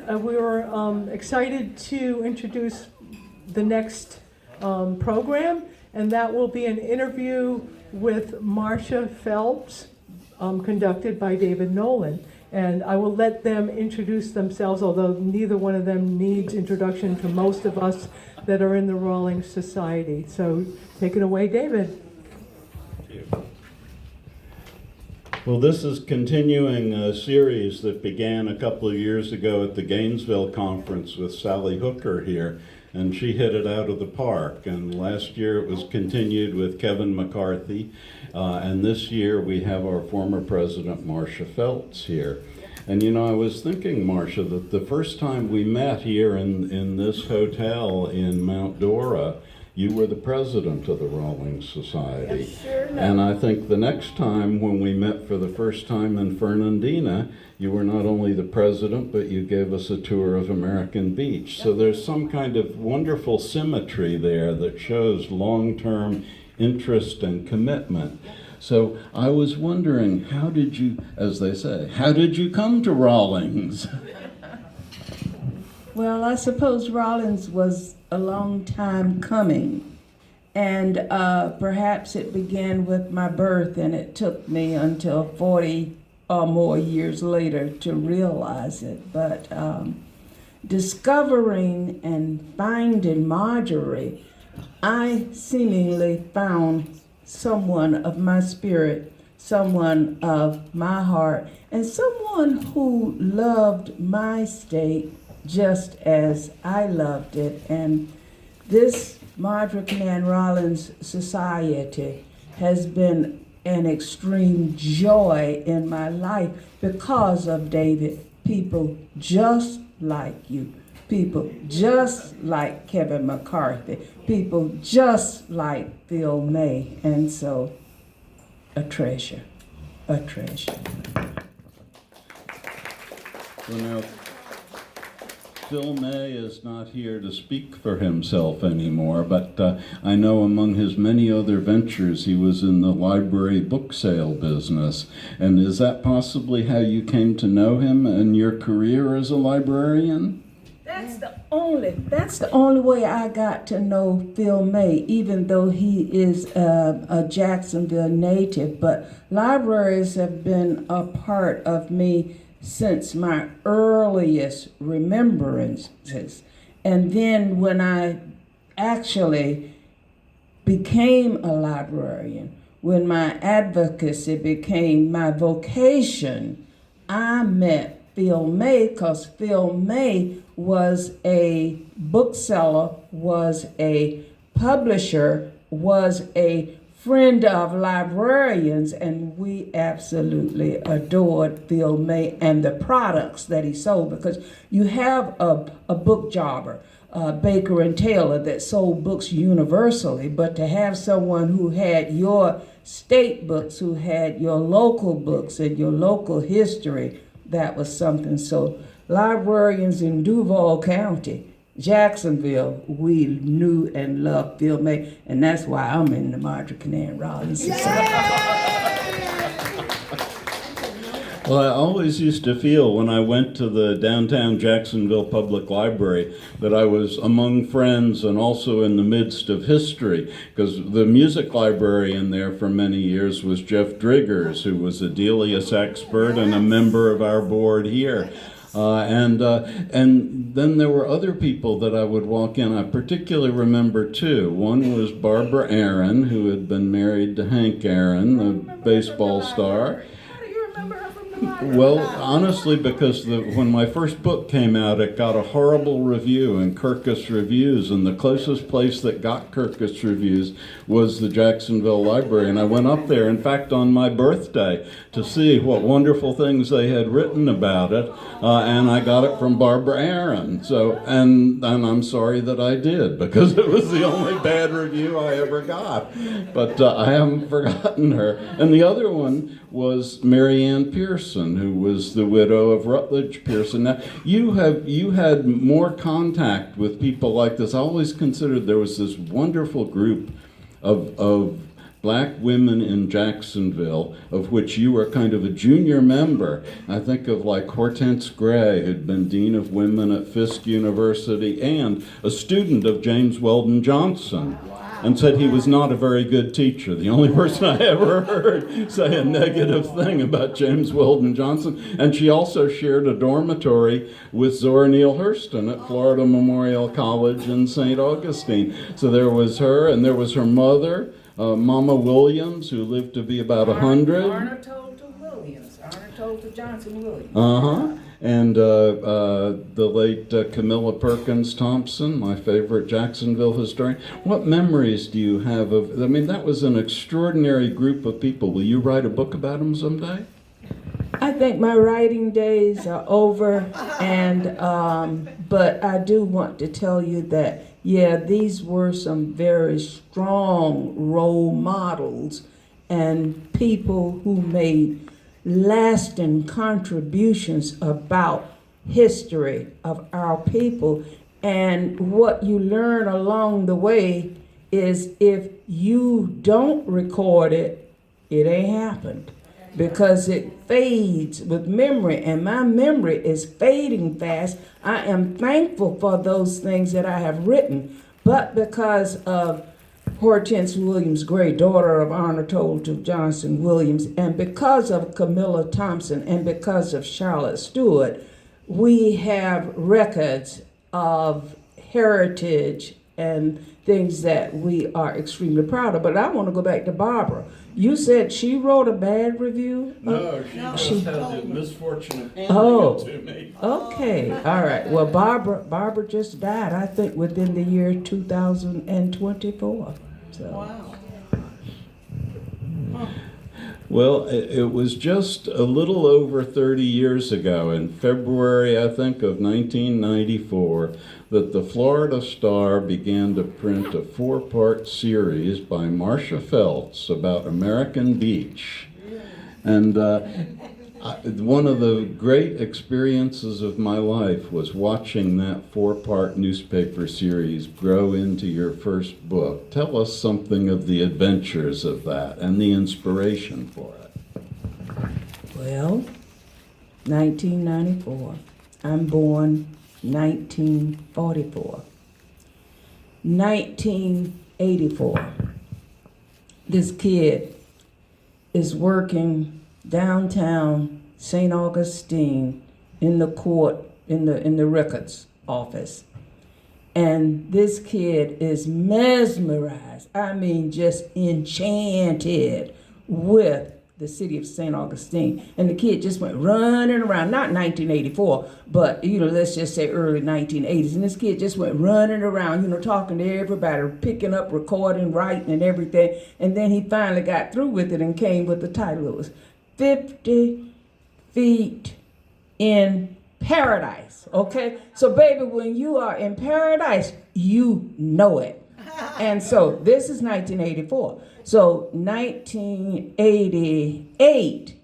we were excited to introduce the next program, and that will be an interview with Marsha Phelts, conducted by David Nolan. And I will let them introduce themselves, although neither one of them needs introduction to most of us that are in the Rawlings Society. So take it away, David. Thank you. Well, this is continuing a series that began a couple of years ago at the Gainesville conference with Sally Hooker here, and she hit it out of the park. And last year it was continued with Kevin McCarthy, and this year we have our former president, Marsha Phelts, here. And you know, I was thinking, Marsha, that the first time we met here in this hotel in Mount Dora, you were the president of the Rawlings Society. Yes, sure enough. And I think the next time when we met for the first time in Fernandina, you were not only the president, but you gave us a tour of American Beach. So there's some kind of wonderful symmetry there that shows long-term interest and commitment. So I was wondering, how did you, as they say, how did you come to Rawlings? Well, I suppose Rawlings was a long time coming, and perhaps it began with my birth, and it took me until 40 or more years later to realize it. But discovering and finding Marjorie, I seemingly found someone of my spirit, someone of my heart, and someone who loved my state just as I loved it. And this Marjorie Canaan Rawlings Society has been an extreme joy in my life because of David. People just like you, people just like Kevin McCarthy, people just like Phil May, and so a treasure, a treasure. Well, now, Phil May is not here to speak for himself anymore, but I know among his many other ventures he was in the library book sale business. And is that possibly how you came to know him and your career as a librarian? That's the only way I got to know Phil May, even though he is a Jacksonville native. But libraries have been a part of me since my earliest remembrances. And then when I actually became a librarian, when my advocacy became my vocation, I met Phil May, because Phil May was a bookseller, was a publisher, was a friend of librarians, and we absolutely adored Phil May and the products that he sold, because you have a book jobber, Baker and Taylor, that sold books universally, but to have someone who had your state books, who had your local books and your local history, that was something. So librarians in Duval County, Jacksonville, we knew and loved Phil May, and that's why I'm in the Marjorie Canaan Rawlings Society. Well, I always used to feel when I went to the downtown Jacksonville Public Library that I was among friends and also in the midst of history, because the music librarian there for many years was Jeff Driggers, who was a Delius expert and a member of our board here. And then there were other people that I would walk in. I particularly remember two. One was Barbara Aaron, who had been married to Hank Aaron, the baseball star. How do you remember her from the library? Well, honestly, because when my first book came out, it got a horrible review in Kirkus Reviews, and the closest place that got Kirkus Reviews was the Jacksonville Library. And I went up there, in fact, on my birthday, to see what wonderful things they had written about it, and I got it from Barbara Aaron. So, and I'm sorry that I did, because it was the only bad review I ever got. But I haven't forgotten her. And the other one was Mary Ann Pearson, who was the widow of Rutledge Pearson. Now, you had more contact with people like this. I always considered there was this wonderful group of Black Women in Jacksonville, of which you were kind of a junior member. I think of like Hortense Gray, who'd been Dean of Women at Fisk University and a student of James Weldon Johnson, and said he was not a very good teacher. The only person I ever heard say a negative thing about James Weldon Johnson. And she also shared a dormitory with Zora Neale Hurston at Florida Memorial College in St. Augustine. So there was her, and there was her mother, Mama Williams, who lived to be about 100. Arnold told to Williams. Arnold told to Johnson Williams. Uh-huh. And the late Camilla Perkins Thompson, my favorite Jacksonville historian. What memories do you have of, I mean, that was an extraordinary group of people. Will you write a book about them someday? I think my writing days are over, and but I do want to tell you that, yeah, these were some very strong role models and people who made lasting contributions about history of our people. And what you learn along the way is if you don't record it, it ain't happened, because it fades with memory, and my memory is fading fast. I am thankful for those things that I have written, but because of Hortense Williams Gray, daughter of Arnold Told Johnson Williams, and because of Camilla Thompson, and because of Charlotte Stewart, we have records of heritage and things that we are extremely proud of. But I want to go back to Barbara. You said she wrote a bad review? No, she just had the misfortune of handing Oh. it to me. Okay, all right. Well, Barbara just died, I think, within the year 2024. So. Well, it was just a little over 30 years ago, in February, I think, of 1994, that the Florida Star began to print a 4-part series by Marsha Phelts about American Beach. And one of the great experiences of my life was watching that 4-part newspaper series grow into your first book. Tell us something of the adventures of that and the inspiration for it. Well, 1994. I'm born 1944. 1984. This kid is working downtown St. Augustine in the court, in the records office. And this kid is mesmerized, I mean just enchanted with the city of St. Augustine. And the kid just went running around, not 1984, but, let's just say early 1980s. And this kid just went running around, talking to everybody, picking up, recording, writing, and everything. And then he finally got through with it and came with the title. It was 50 Feet in Paradise, okay? So, baby, when you are in paradise, you know it. And so this is 1984. So 1988,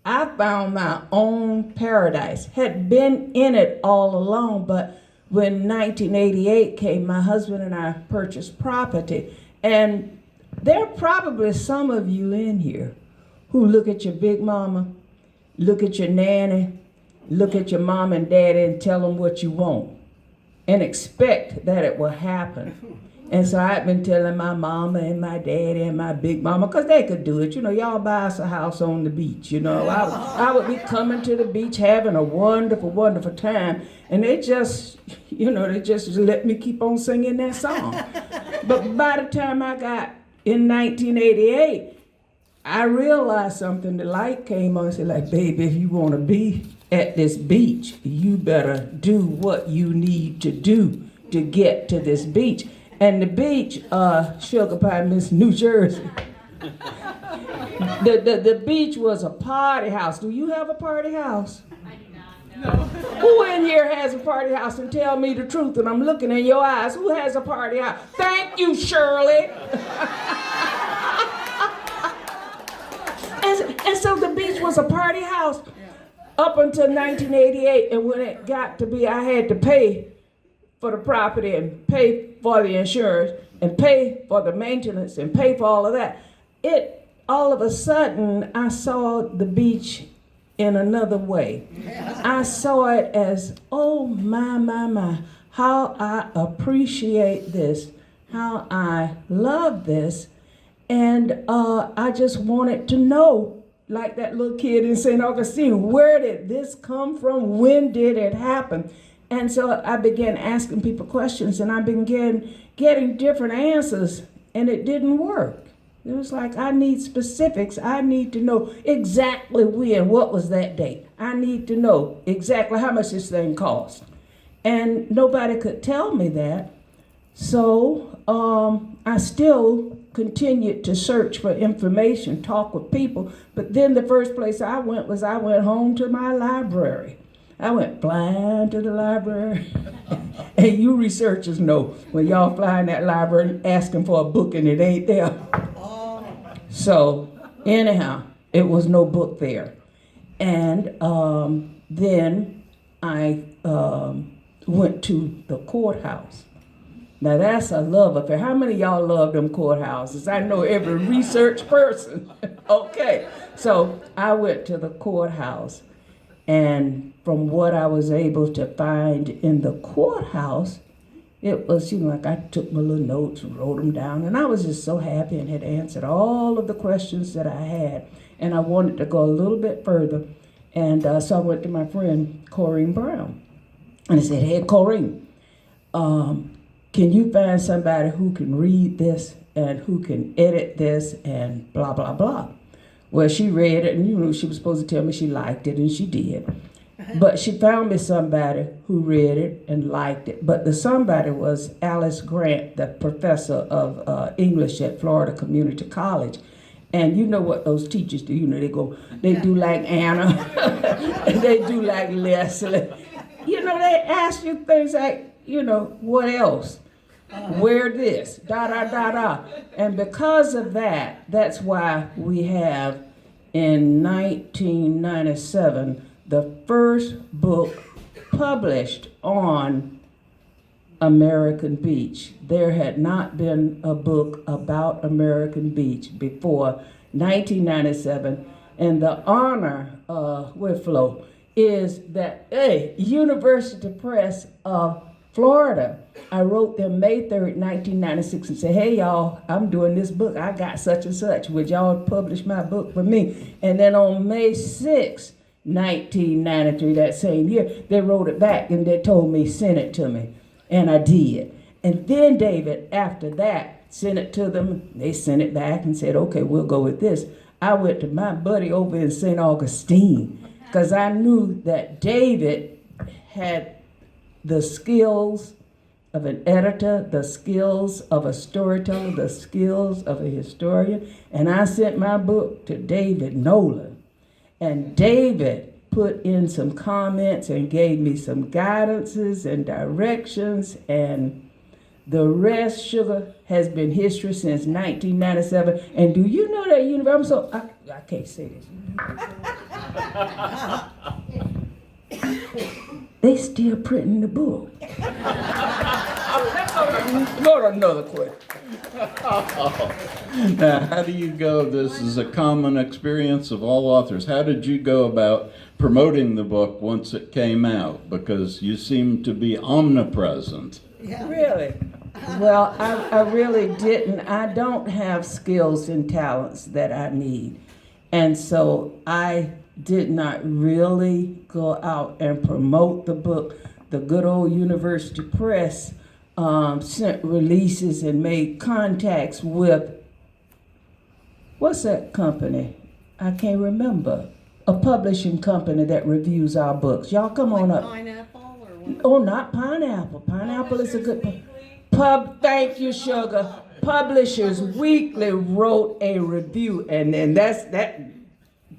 I found my own paradise. Had been in it all along, but when 1988 came, my husband and I purchased property. And there are probably some of you in here who look at your big mama, look at your nanny, look at your mom and daddy and tell them what you want and expect that it will happen. And so I've been telling my mama and my daddy and my big mama, because they could do it. Y'all buy us a house on the beach. I would be coming to the beach having a wonderful, wonderful time. And they just let me keep on singing that song. But by the time I got in 1988, I realized something. The light came on and said, like, baby, if you want to be at this beach, you better do what you need to do to get to this beach. And the beach, Sugar Pie, Miss New Jersey. The beach was a party house. Do you have a party house? I do not. No. Who in here has a party house? And tell me the truth, and I'm looking in your eyes. Who has a party house? Thank you, Shirley. And so the beach was a party house up until 1988. And when it got to be, I had to pay for the property and pay for the insurance and pay for the maintenance and pay for all of that. it all of a sudden I saw the beach in another way. I saw it as, oh my, how I appreciate this, how I love this, and I just wanted to know, like that little kid in St. Augustine, where did this come from? When did it happen? And so I began asking people questions, and I began getting different answers, and it didn't work. It was like, I need specifics. I need to know exactly when, what was that date. I need to know exactly how much this thing cost. And nobody could tell me that. So I still continued to search for information, talk with people. But then the first place I went home to my library. I went flying to the library. And you researchers know when y'all fly in that library asking for a book and it ain't there. So anyhow, it was no book there. And then I went to the courthouse. Now that's a love affair. How many of y'all love them courthouses? I know every research person. Okay, so I went to the courthouse, and from what I was able to find in the courthouse, it was, like I took my little notes and wrote them down, and I was just so happy and had answered all of the questions that I had, and I wanted to go a little bit further, and so I went to my friend Corrine Brown, and I said, hey, Corrine, can you find somebody who can read this and who can edit this and blah, blah, blah? Well, she read it, and she was supposed to tell me she liked it, and she did. But she found me somebody who read it and liked it. But the somebody was Alice Grant, the professor of English at Florida Community College. And you know what those teachers do. They do like Anna. They do like Leslie. They ask you things like, what else? Where this? Da, da, da, da. And because of that, that's why we have in 1997 the first book published on American Beach. There had not been a book about American Beach before 1997. And the honor with Flo is that, University Press of Florida. I wrote them May 3rd, 1996 and said, hey y'all, I'm doing this book. I got such and such. Would y'all publish my book for me? And then on May 6th, 1993, that same year, they wrote it back and they told me, send it to me. And I did. And then David, after that, sent it to them. They sent it back and said, okay, we'll go with this. I went to my buddy over in St. Augustine because I knew that David had the skills of an editor, the skills of a storyteller, the skills of a historian. And I sent my book to David Nolan. And David put in some comments and gave me some guidances and directions. And the rest, sugar, has been history since 1997. And do you know that university? I can't say this. They still printing the book. Go to another question. Now, how do you go? This is a common experience of all authors. How did you go about promoting the book once it came out? Because you seem to be omnipresent. Yeah. Really? Well, I really didn't. I don't have skills and talents that I need. And so I did not really go out and promote the book. The good old University Press sent releases and made contacts with, what's that company? I can't remember. A publishing company that reviews our books. Y'all come on up. Pineapple or what? Oh, not Pineapple. Pineapple is a good thank you, sugar. Publishers Weekly wrote a review, and that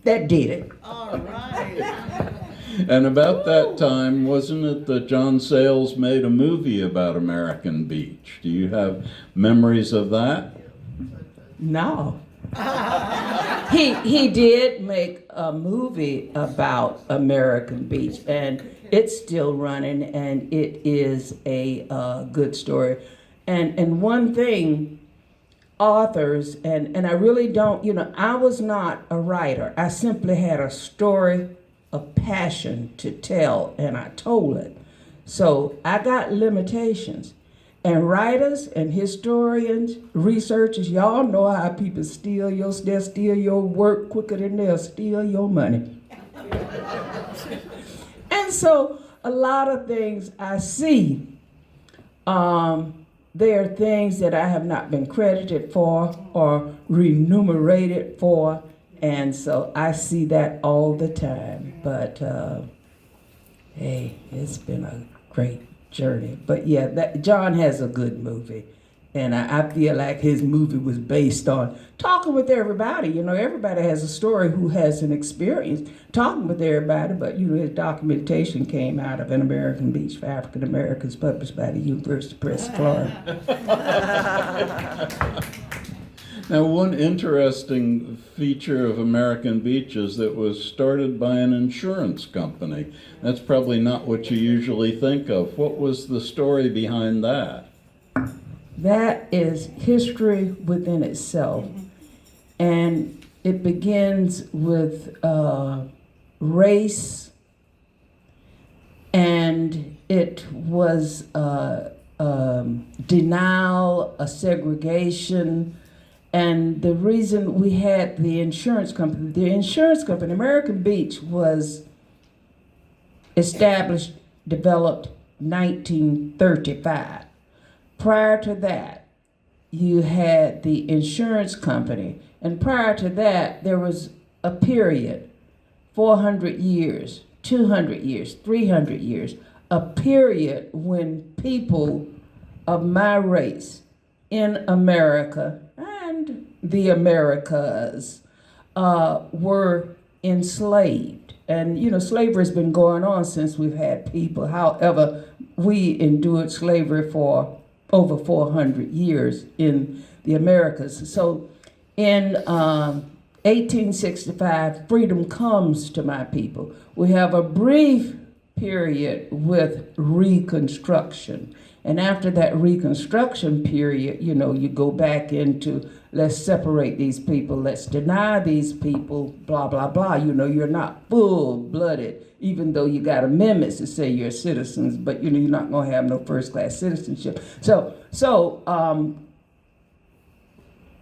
did it. All right. And about that time, wasn't it that John Sayles made a movie about American Beach? Do you have memories of that? No. He did make a movie about American Beach, and it's still running, and it is a good story. And one thing authors, and I really don't, I was not a writer. I simply had a story of passion to tell, and I told it. So I got limitations. And writers and historians, researchers, y'all know how people they'll steal your work quicker than they'll steal your money. And so a lot of things I see, there are things that I have not been credited for or remunerated for, and so I see that all the time. But hey, it's been a great journey. But yeah, John has a good movie, and I feel like his movie was based on talking with everybody. Everybody has a story who has an experience talking with everybody, but his documentation came out of An American Beach for African Americans, published by the University Press, Florida. Now, one interesting feature of American Beach is that it was started by an insurance company. That's probably not what you usually think of. What was the story behind that? That is history within itself. And it begins with race, and it was denial, a segregation. And the reason we had the insurance company, American Beach, was established, developed 1935. Prior to that, you had the insurance company. And prior to that, there was a period, 400 years, 200 years, 300 years, a period when people of my race in America and the Americas were enslaved. And, slavery has been going on since we've had people. However, we endured slavery for over 400 years in the Americas. So in 1865, freedom comes to my people. We have a brief period with Reconstruction. And after that Reconstruction period, you go back into, let's separate these people, let's deny these people, blah, blah, blah. You're not full-blooded, even though you got amendments to say you're citizens, but you're not going to have no first-class citizenship. So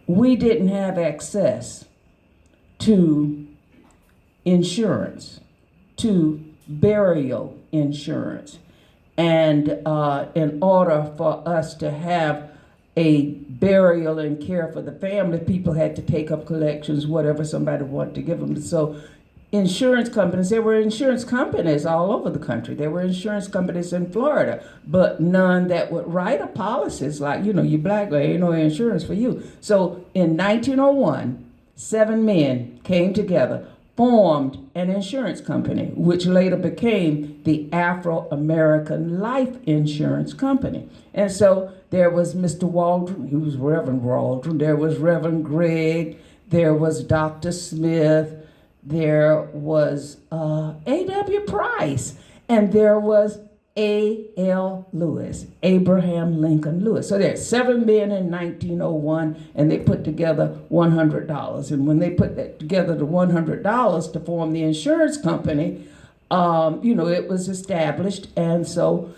we didn't have access to insurance, to burial insurance. And in order for us to have a burial and care for the family, people had to take up collections, whatever somebody wanted to give them. So insurance companies, there were insurance companies all over the country. There were insurance companies in Florida, but none that would write a policies like, you black guy, ain't no insurance for you. So in 1901, 7 men came together, formed an insurance company, which later became the Afro-American Life Insurance Company. And so there was Mr. Waldron, who was Reverend Waldron, there was Reverend Gregg, there was Dr. Smith, there was A.W. Price, and there was A.L. Lewis, Abraham Lincoln Lewis. So there's 7 men in 1901, and they put together $100. And when they put that together, the $100 to form the insurance company, it was established. And so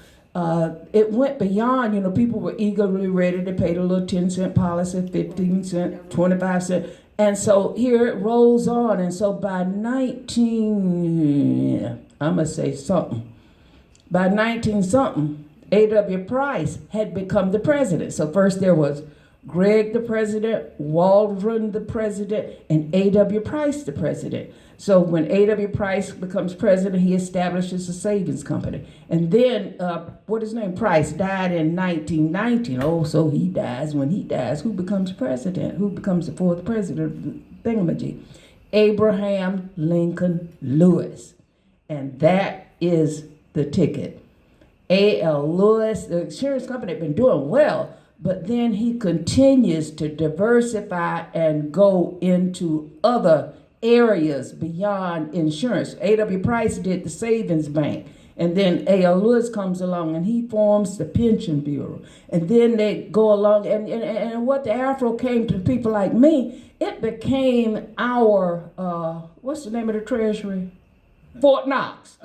it went beyond, people were eagerly ready to pay the little 10-cent policy, 15 cent, 25 cent. And so here it rolls on. And so by by 19-something, A.W. Price had become the president. So first there was Gregg the president, Waldron the president, and A.W. Price the president. So when A.W. Price becomes president, he establishes a savings company. And then, Price died in 1919. Oh, so he dies. When he dies, who becomes president? Who becomes the 4th president of the thingamajig? Abraham Lincoln Lewis. And that is the ticket. A.L. Lewis, the insurance company had been doing well, but then he continues to diversify and go into other areas beyond insurance. A.W. Price did the savings bank. And then A.L. Lewis comes along and he forms the Pension Bureau. And then they go along, and what the Afro came to people like me, it became our, what's the name of the Treasury? Fort Knox.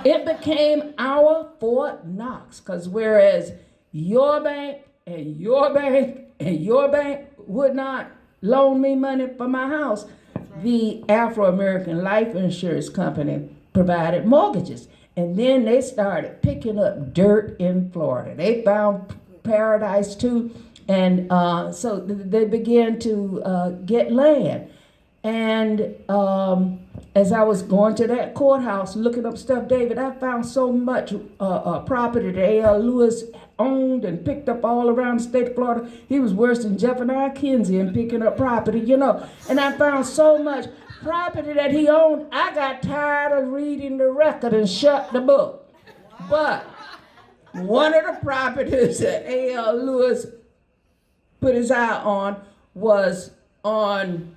It became our Fort Knox, because whereas your bank and your bank and your bank would not loan me money for my house, the Afro-American Life Insurance Company provided mortgages. And then they started picking up dirt in Florida. They found paradise too, and so they began to get land. And as I was going to that courthouse looking up stuff, David, I found so much property that A.L. Lewis owned and picked up all around the state of Florida. He was worse than Zephaniah Kinsey in picking up property, you know. And I found so much property that he owned, I got tired of reading the record and shut the book. But one of the properties that A.L. Lewis put his eye on was on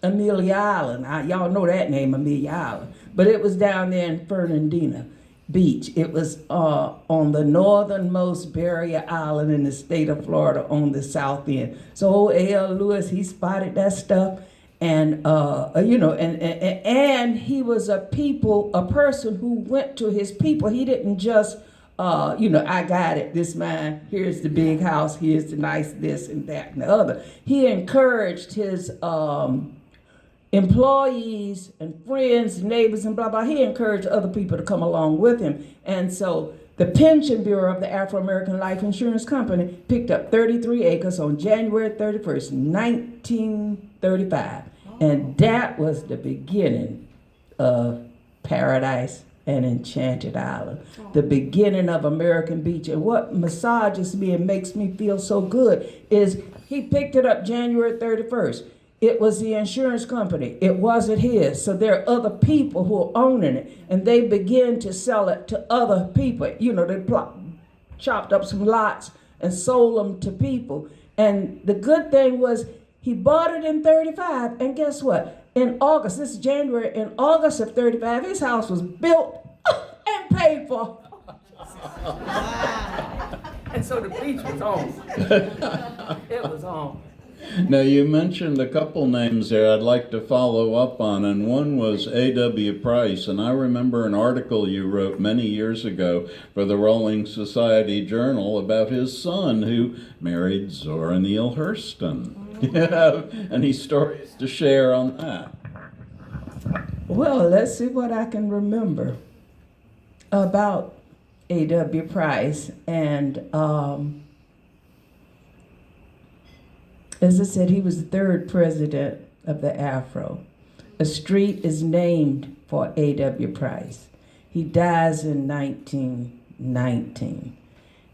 Amelia Island. Y'all know that name, Amelia Island. But it was down there in Fernandina Beach. It was on the northernmost barrier island in the state of Florida on the south end. So A.L. Lewis, he spotted that stuff. And you know, and he was a person who went to his people. He didn't just, you know, I got it, this mine, here's the big house, here's the nice this and that and the other. He encouraged his employees and friends, neighbors, and blah, blah. He encouraged other people to come along with him. And so the Pension Bureau of the Afro-American Life Insurance Company picked up 33 acres on January 31st, 1935. And that was the beginning of Paradise and Enchanted Island, the beginning of American Beach. And what massages me and makes me feel so good is he picked it up January 31st. It was the insurance company. It wasn't his. So there are other people who are owning it, and they begin to sell it to other people. You know, they chopped up some lots and sold them to people. And the good thing was, he bought it in 35, and guess what? In August, this is January, in August of 35, his house was built and paid for. And so the beach was on. It was on. Now, you mentioned a couple names there I'd like to follow up on, and one was A.W. Price, and I remember an article you wrote many years ago for the Rolling Society Journal about his son who married Zora Neale Hurston. You know, any stories to share on that? Well, let's see what I can remember about A.W. Price. And as I said, he was the third president of the Afro. A street is named for A.W. Price. He dies in 1919.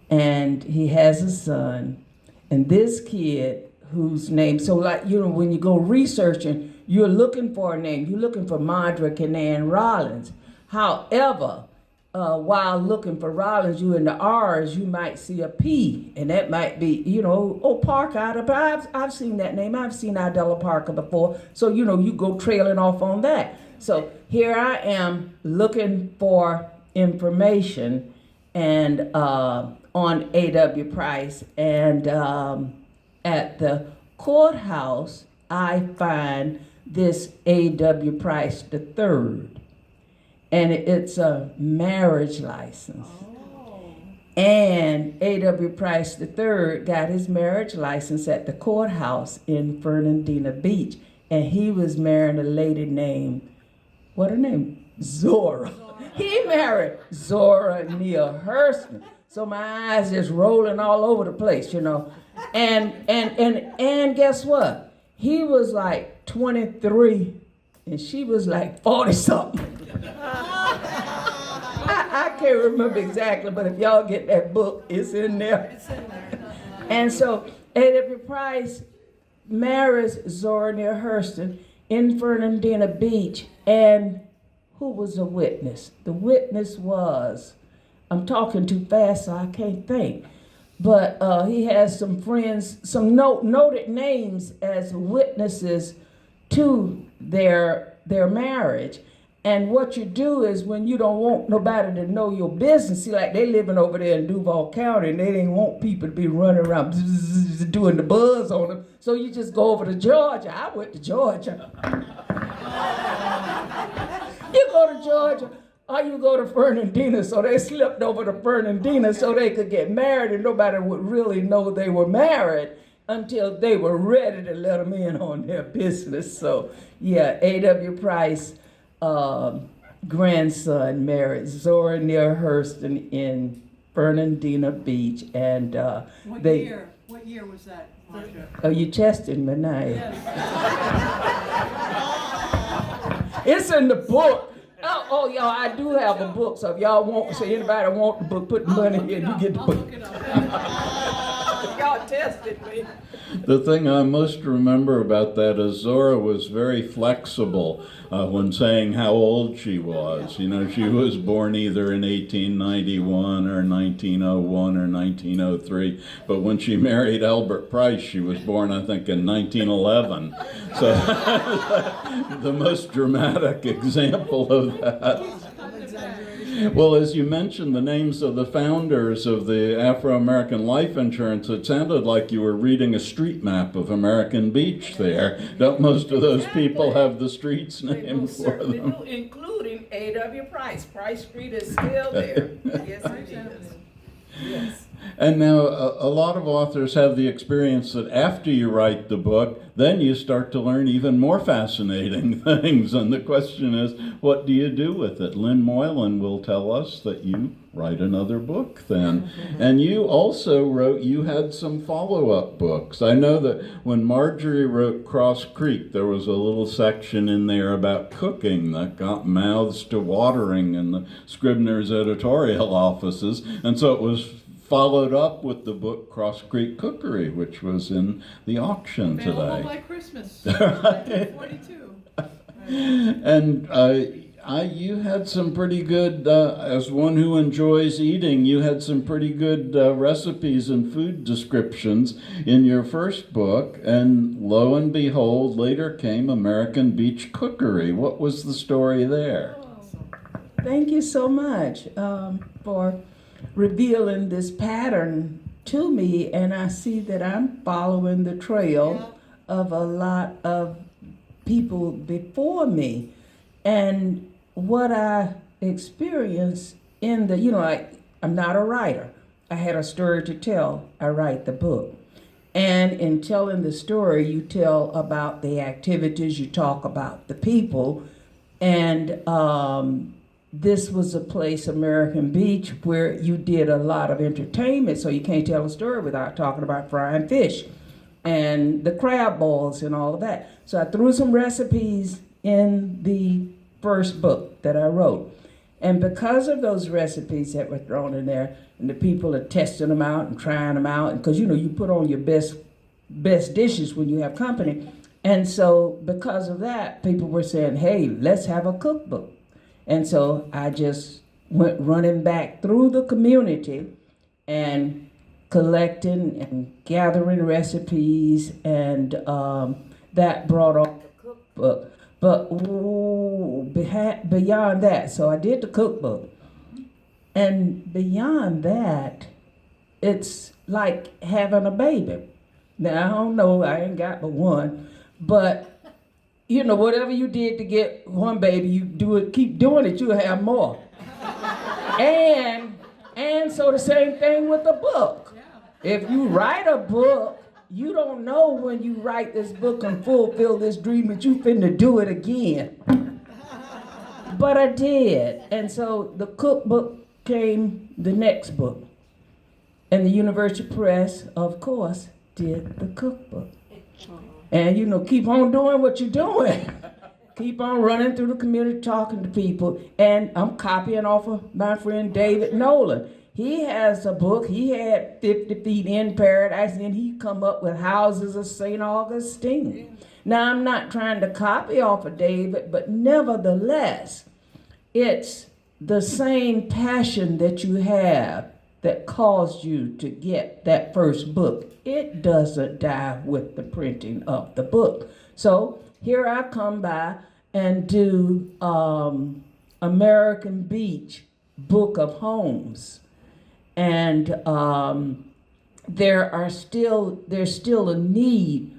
And he has a son. And this kid, whose name, so like, you know, when you go researching, you're looking for a name. You're looking for Mondrick and Ann Rollins. However, while looking for Rollins, you in the R's, you might see a P, and that might be, you know, Parker. But I've seen that name. I've seen Idella Parker before. So, you know, you go trailing off on that. So here I am looking for information and on A.W. Price, and at the courthouse, I find this A.W. Price III, and it's a marriage license. And A.W. Price III got his marriage license at the courthouse in Fernandina Beach, and he was marrying a lady named, what her name? Zora. He married Zora Neale Hurston. So my eyes just rolling all over the place, you know. And guess what? He was like 23 and she was like 40 something. I can't remember exactly, but if y'all get that book, it's in there. It's in there. And so A.W. Price marries Zora Neale Hurston in Fernandina Beach, and who was a witness? The witness was, I'm talking too fast so I can't think, but he has some friends, some noted names as witnesses to their marriage. And what you do is when you don't want nobody to know your business, see, like they living over there in Duval County and they didn't want people to be running around doing the buzz on them. So you just go over to Georgia. I went to Georgia. You go to Georgia, or you go to Fernandina. So they slipped over to Fernandina so they could get married and nobody would really know they were married until they were ready to let them in on their business. So yeah, A.W. Price grandson married Zora Neale Hurston in Fernandina Beach, and What they. year? What year was that, Marsha? Oh, you testing me now? Yes. It's in the book. Oh, y'all, I do have a book. So if y'all want, so anybody want the book, put the money in, you get the I'll book. look it up. Y'all tested me. The thing I most remember about that is Zora was very flexible when saying how old she was. You know, she was born either in 1891 or 1901 or 1903. But when she married Albert Price, she was born, I think, in 1911. So the most dramatic example of that. Well, as you mentioned the names of the founders of the Afro-American life insurance, it sounded like you were reading a street map of American Beach there. Don't most of those people have the streets They named most for certainly them? do, including A.W. Price. Price Street is still there. Yes, it is. Yes. And now a lot of authors have the experience that after you write the book, then you start to learn even more fascinating things. And the question is, what do you do with it? Lynn Moylan will tell us that you write another book then. And you also wrote, you had some follow-up books. I know that when Marjorie wrote Cross Creek, there was a little section in there about cooking that got mouths to watering in the Scribner's editorial offices. And so it was followed up with the book Cross Creek Cookery, which was in the auction Available today. by Christmas, 1942. And you had some pretty good, as one who enjoys eating, you had some pretty good recipes and food descriptions in your first book. And lo and behold, later came American Beach Cookery. What was the story there? Thank you so much for revealing this pattern to me, and I see that I'm following the trail of a lot of people before me. And what I experienced in the, I'm not a writer. I had a story to tell. I write the book. And in telling the story, you tell about the activities, you talk about the people, and this was a place, American Beach, where you did a lot of entertainment, so you can't tell a story without talking about frying fish and the crab balls and all of that. So I threw some recipes in the first book that I wrote. And because of those recipes that were thrown in there, and the people are testing them out and trying them out, and because you put on your best dishes when you have company. And so because of that, people were saying, hey, let's have a cookbook. And so I just went running back through the community and collecting and gathering recipes, and that brought on the cookbook. But beyond that, so I did the cookbook. And beyond that, it's like having a baby. Now, I don't know, I ain't got but one, but whatever you did to get one baby, you do it, keep doing it, you'll have more. And so the same thing with a book. If you write a book, you don't know when you write this book and fulfill this dream that you finna do it again. But I did. And so the cookbook came the next book. And the University Press, of course, did the cookbook. And keep on doing what you're doing. Keep on running through the community, talking to people. And I'm copying off of my friend David Nolan. He has a book. He had 50 Feet in Paradise, and he come up with Houses of St. Augustine. Now, I'm not trying to copy off of David, but nevertheless, it's the same passion that you have that caused you to get that first book. It doesn't die with the printing of the book. So here I come by, and do American Beach Book of Homes. And there's still a need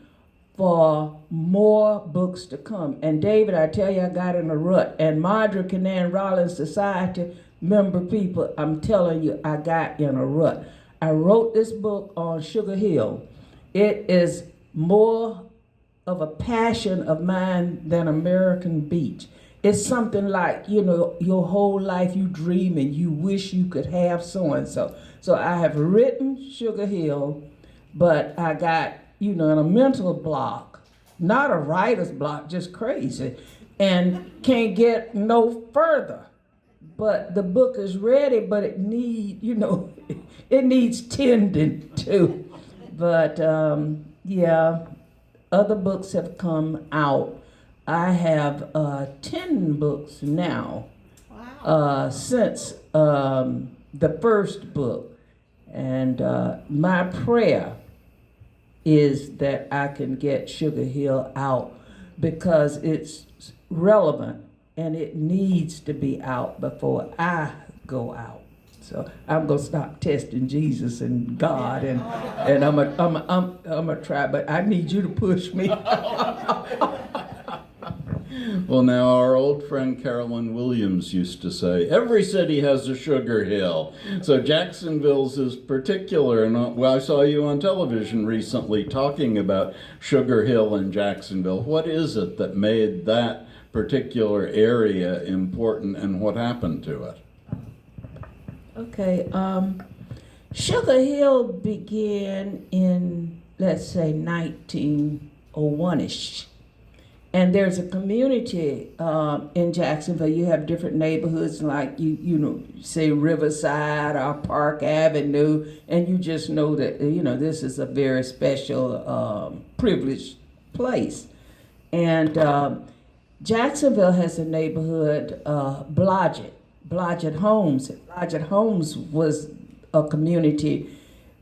for more books to come. And David, I tell you, I got in a rut. And Marjorie Canaan Rollins Society member people, I'm telling you, I got in a rut. I wrote this book on Sugar Hill. It is more of a passion of mine than American Beach. It's something like, you know, your whole life you dream and you wish you could have so and so. So I have written Sugar Hill, but I got, you know, in a mental block, not a writer's block, just crazy, and can't get no further. But the book is ready, but it it needs tending to. But yeah, other books have come out. I have 10 books now since the first book. And my prayer is that I can get Sugar Hill out because it's relevant and it needs to be out before I go out. So I'm gonna stop testing Jesus and God, and I'm gonna try, but I need you to push me. Well, now, our old friend Carolyn Williams used to say, every city has a Sugar Hill. So Jacksonville's is particular. And well, I saw you on television recently talking about Sugar Hill in Jacksonville. What is it that made that particular area important, and what happened to it? Okay, Sugar Hill began in, let's say, 1901-ish. And there's a community in Jacksonville. You have different neighborhoods like you know, say Riverside or Park Avenue, and you just know that, you know, this is a very special, privileged place. And Jacksonville has a neighborhood, Blodgett Homes. Blodgett Homes was a community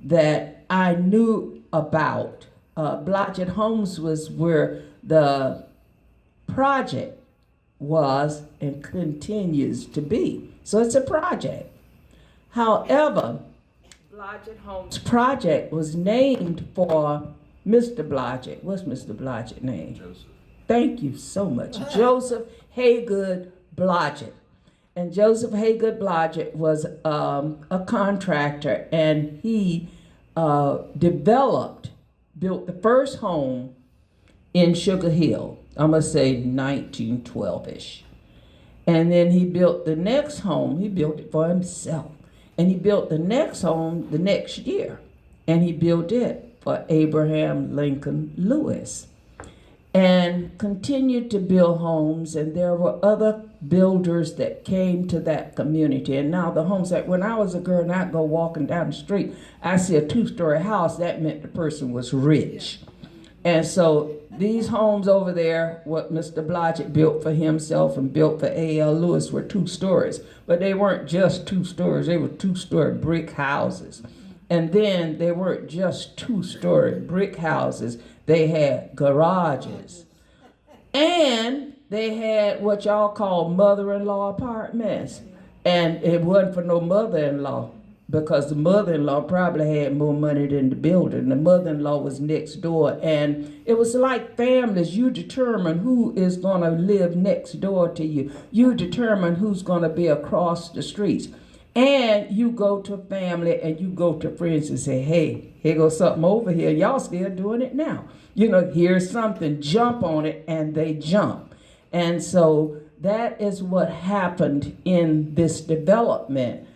that I knew about. Blodgett Homes was where the project was and continues to be. So it's a project. However, Blodgett Homes project was named for Mr. Blodgett. What's Mr. Blodgett's name? Joseph. Thank you so much. Joseph Haygood Blodgett. And Joseph Haygood Blodgett was a contractor, and he built the first home in Sugar Hill. I'm gonna say 1912-ish. And then he built the next home. He built it for himself. And he built the next home the next year. And he built it for Abraham Lincoln Lewis. And continued to build homes. And there were other builders that came to that community. And now the homes, like when I was a girl and I'd go walking down the street, I see a 2-story house. That meant the person was rich. And so these homes over there, what Mr. Blodgett built for himself and built for A.L. Lewis, were 2 stories. But they weren't just 2 stories. They were 2-story brick houses. And then they weren't just 2-story brick houses. They had garages. And they had what y'all call mother-in-law apartments. And it wasn't for no mother-in-law, because the mother-in-law probably had more money than the builder. And the mother-in-law was next door. And it was like families. You determine who is going to live next door to you. You determine who's going to be across the streets. And you go to family and you go to friends and say, hey, here goes something over here. Y'all still doing it now. You know, here's something. Jump on it, and they jump. And so that is what happened in this development.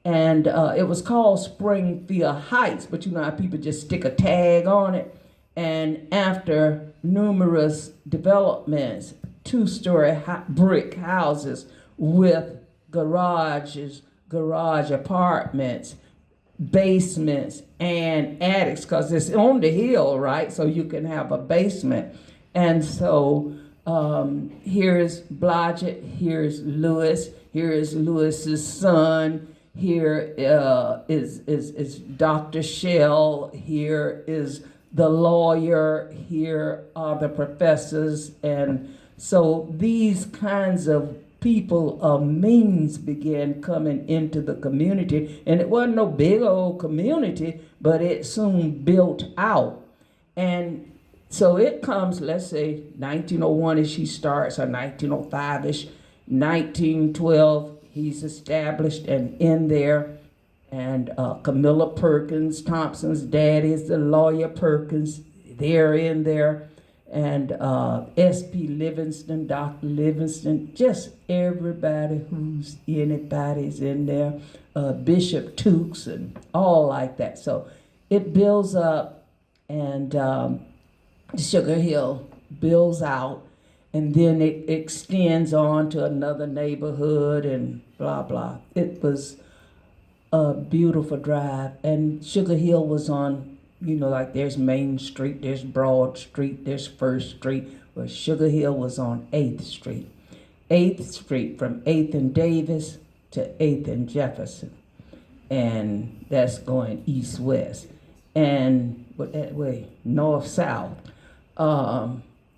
And it was called Springfield Heights, but you know how people just stick a tag on it. And after numerous developments, 2-story brick houses with garages, garage apartments, basements, and attics, because it's on the hill, right? So you can have a basement. And so here's Blodgett, here's Lewis, here is Lewis's son. Here is Dr. Shell. Here is the lawyer. Here are the professors and So these kinds of people of means began coming into the community, and it wasn't no big old community, but it soon built out. And so it comes, let's say 1901-ish he starts, or 1905-ish, 1912 he's established and in there. And Camilla Perkins, Thompson's daddy, is the lawyer Perkins, they're in there. And S.P. Livingston, Dr. Livingston, just everybody who's anybody's in there. Bishop Tukes and all like that. So it builds up, and Sugar Hill builds out, and then it extends on to another neighborhood and blah, blah. It was a beautiful drive. And Sugar Hill was on, like there's Main Street, there's Broad Street, there's First Street. Well, Sugar Hill was on 8th Street. 8th Street from 8th and Davis to 8th and Jefferson. And that's going east-west. And that way, north-south.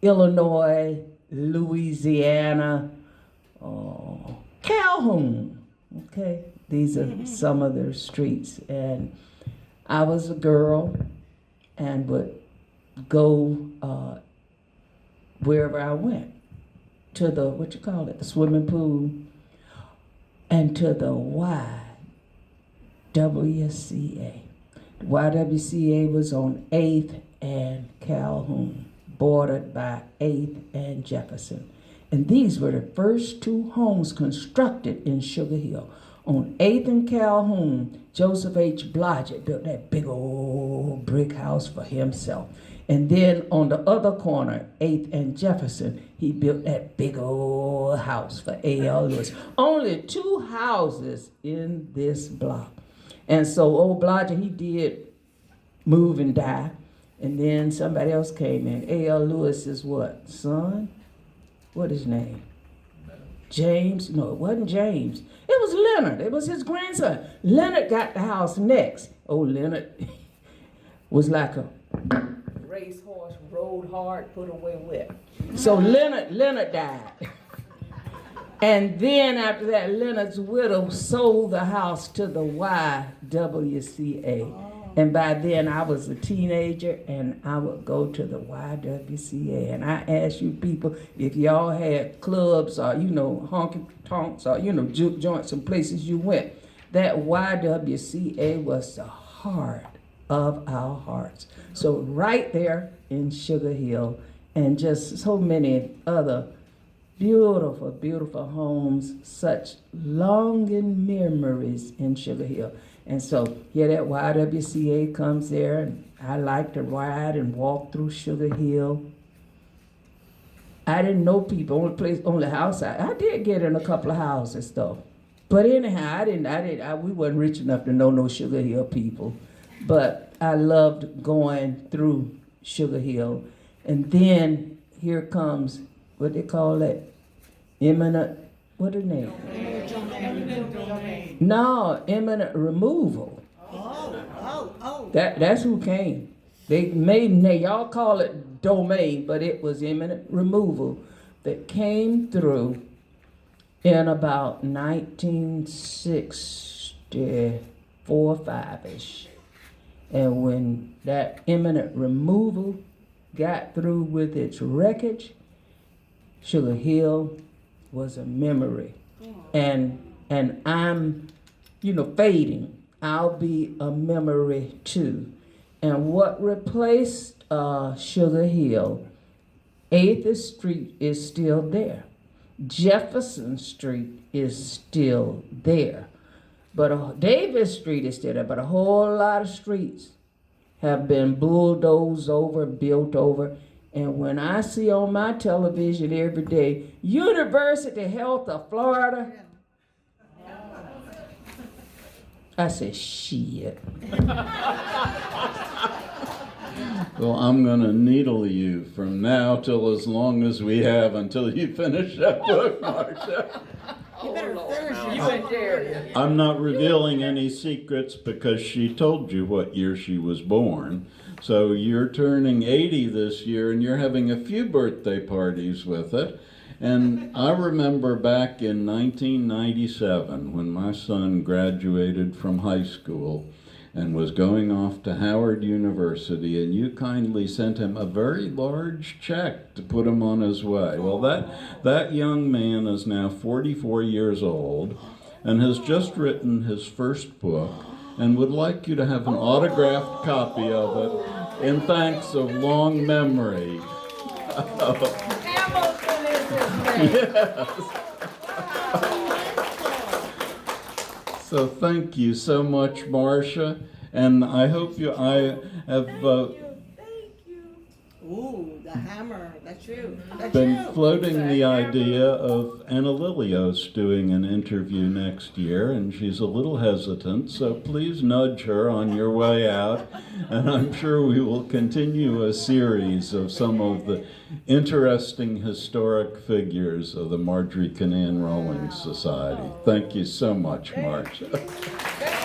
Illinois, Louisiana, Calhoun. Okay, these are some of their streets. And I was a girl and would go wherever I went, to the, the swimming pool, and to the YWCA. YWCA was on 8th and Calhoun, bordered by 8th and Jefferson. And these were the first two homes constructed in Sugar Hill. On 8th and Calhoun, Joseph H. Blodgett built that big old brick house for himself. And then on the other corner, 8th and Jefferson, he built that big old house for A.L. Lewis. Only two houses in this block. And so old Blodgett, he did move and die. And then somebody else came in. A.L. Lewis's what? Son? What his name? James? No, it wasn't James. It was Leonard. It was his grandson. Leonard got the house next. Oh, Leonard was like a racehorse, rode hard, put away wet. So Leonard died. And then after that, Leonard's widow sold the house to the YWCA. And by then I was a teenager, and I would go to the YWCA. And I asked you people if y'all had clubs or, honky tonks or, juke joints and places you went. That YWCA was the heart of our hearts. So right there in Sugar Hill, and just so many other beautiful, beautiful homes, such longing memories in Sugar Hill. And so here that YWCA comes there, and I like to ride and walk through Sugar Hill. I didn't know people, only house I did get in a couple of houses though. But anyhow, we wasn't rich enough to know no Sugar Hill people. But I loved going through Sugar Hill. And then here comes, what they call that? Eminent, what the name? Eminent domain. No, eminent removal. That's who came. They made, y'all call it domain, but it was eminent removal that came through in about 1964, 5-ish. And when that eminent removal got through with its wreckage, Sugar Hill was a memory. And I'm, fading. I'll be a memory too. And what replaced Sugar Hill, 8th Street is still there. Jefferson Street is still there. But Davis Street is still there, but a whole lot of streets have been bulldozed over, built over. And when I see on my television every day, University Health of Florida, I say, shit. Well, I'm going to needle you from now till as long as we have until you finish that book, Marsha. You better finish You went there. I'm not revealing any secrets because she told you what year she was born. So you're turning 80 this year and you're having a few birthday parties with it. And I remember back in 1997 when my son graduated from high school and was going off to Howard University, and you kindly sent him a very large check to put him on his way. Well, that young man is now 44 years old and has just written his first book and would like you to have an autographed copy of it in thanks of long memory. Hamilton is his name. Yes. So thank you so much, Marsha, and I hope I have Thank you. Ooh, the hammer. That's you. That's been you. floating the idea of Anna Lilios doing an interview next year, and she's a little hesitant, so please nudge her on your way out, and I'm sure we will continue a series of some of the interesting historic figures of the Marjorie Kinnan Rowling Society. Thank you so much, Marsha.